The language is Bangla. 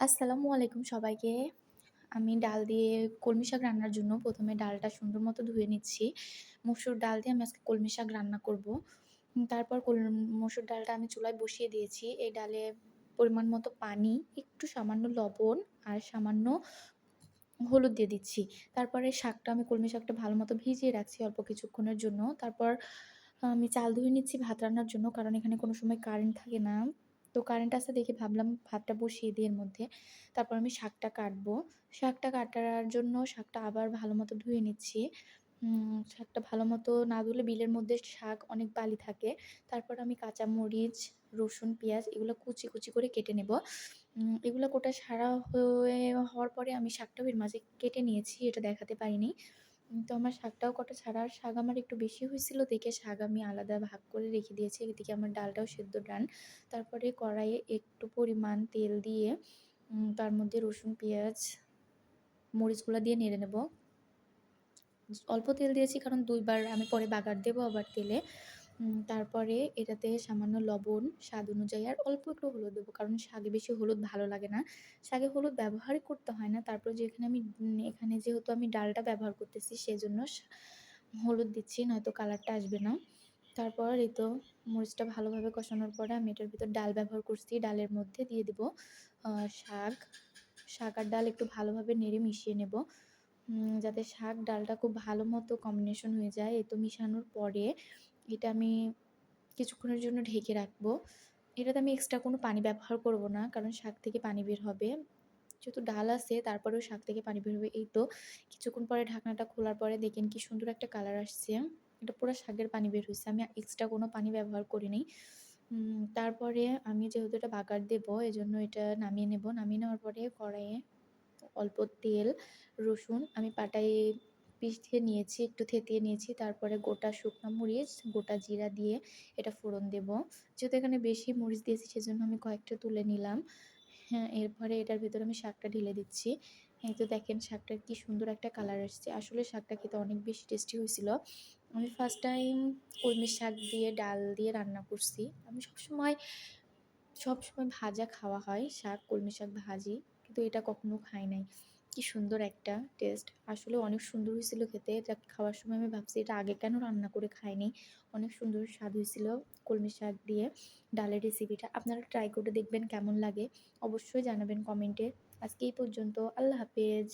আসসালামু আলাইকুম সবাইকে। আমি ডাল দিয়ে কলমি শাক রান্নার জন্য ১ম এ ডালটা সুন্দর মতো ধুয়ে নিচ্ছি। মসুর ডাল দিয়ে আমি আজকে কলমি শাক রান্না করব। তারপর মসুর ডালটা আমি চুলায় বসিয়ে দিয়েছি। এই ডালে পরিমাণ মতো পানি, একটু সামান্য লবণ আর সামান্য হলুদ দিয়ে দিচ্ছি। তারপরে আমি কলমি শাকটা ভালো মতো ভিজিয়ে রাখছি অল্প কিছুক্ষণের জন্য। তারপর আমি চাল ধুয়ে নিচ্ছি ভাত রান্নার জন্য। কারণ এখানে কোনো সময় কারেন্ট থাকে না। তো কারেন্ট আছে দেখে ভাবলাম ভাতটা বসিয়ে দিই এর মধ্যে। তারপর আমি শাকটা কাটবো। শাকটা কাটার জন্য শাকটা আবার ভালো মতো ধুয়ে নিচ্ছি। শাকটা ভালো মতো না ধুলে বিলের মধ্যে শাক অনেক বালি থাকে। তারপর আমি কাঁচামরিচ, রসুন, পেঁয়াজ এগুলো কুচি, কুচি করে কেটে নেব। এগুলো কোটা হওয়ার পরে আমি শাকটাও এর মাঝে কেটে নিয়েছি। এটা দেখাতে পারিনি। তো আমার শাকটাও কটা ছাড়া, আর শাক আমার একটু বেশি হয়েছিল দেখে শাক আমি আলাদা ভাগ করে রেখে দিয়েছি। এদিকে আমার ডালটাও সেদ্ধ ডান। তারপরে কড়াইয়ে একটু পরিমাণ তেল দিয়ে তার মধ্যে রসুন, পেঁয়াজ, মরিচগুলা দিয়ে নেড়ে নেব। অল্প তেল দিয়েছি কারণ ২ বার আমি পরে বাগার দেবো আবার তেলে। তারপরে এটাতে সামান্য লবণ, স্বাদ অনুযায়ী আর অল্প একটু হলুদ দেবো। কারণ শাকে বেশি হলুদ ভালো লাগে না। শাকে হলুদ ব্যবহারই করতে হয় না। তারপরে যেখানে আমি এখানে যেহেতু আমি ডালটা ব্যবহার করতেছি সেজন্য হলুদ দিচ্ছি, নয়তো কালারটা আসবে না। তারপর এই তো মরিচটা ভালোভাবে কষানোর পরে আমি এটার ভিতর ডাল ব্যবহার করছি। ডালের মধ্যে দিয়ে দেবো আ শাক। শাক আর ডাল একটু ভালোভাবে নেড়ে মিশিয়ে নেব। যাতে শাক ডালটা খুব ভালো মতো কম্বিনেশন হয়ে যায়। এই তো মিশানোর পরে এটা আমি কিছুক্ষণের জন্য ঢেকে রাখবো। এটাতে আমি এক্সট্রা কোনো পানি ব্যবহার করব না। কারণ শাক থেকে পানি বের হবে। যেহেতু ডাল আছে তারপরেও শাক থেকে পানি বের হবে। এই তো কিছুক্ষণ পরে ঢাকনাটা খোলার পরে দেখেন কি সুন্দর একটা কালার আসছে। এটা পুরা শাকের পানি বের হইছে। আমি এক্সট্রা কোনো পানি ব্যবহার করিনি। তারপরে আমি যেহেতু এটা বাগার দেবো এজন্য এটা নামিয়ে নেব। নামিয়ে নেওয়ার পরে কড়াইয়ে অল্প তেল, রসুন আমি পাটায় পিষে নিয়েছি, একটু থেতিয়ে নিয়েছি। তারপরে গোটা শুকনা মরিচ, গোটা জিরা দিয়ে এটা ফোড়ন দেব। যেহেতু এখানে বেশি মরিচ দিয়েছি সেজন্য আমি কয়েকটা তুলে নিলাম। হ্যাঁ, এরপরে এটার ভেতরে আমি শাকটা ঢেলে দিচ্ছি। এই তো দেখেন শাকটার কি সুন্দর একটা কালার আসছে। আসলে শাকটা খেতে অনেক বেশি টেস্টি হয়েছিল। আমি ফার্স্ট টাইম কলমি শাক দিয়ে ডাল দিয়ে রান্না করছি। আমি সবসময় ভাজা খাওয়া হয় শাক, কলমি শাক ভাজি। কিন্তু এটা কখনো খাই নাই। কি সুন্দর একটা টেস্ট। আসলে অনেক সুন্দর হয়েছিল খেতে। এটা খাওয়ার সময় আমি ভাবছি এটা আগে কেন রান্না করে খাইনি। অনেক সুন্দর স্বাদ হয়েছিল কলমি শাক দিয়ে ডালের রেসিপিটা। আপনারা ট্রাই করে দেখবেন কেমন লাগে। অবশ্যই জানাবেন কমেন্টে। আজকে এই পর্যন্ত। আল্লাহ হাফেজ।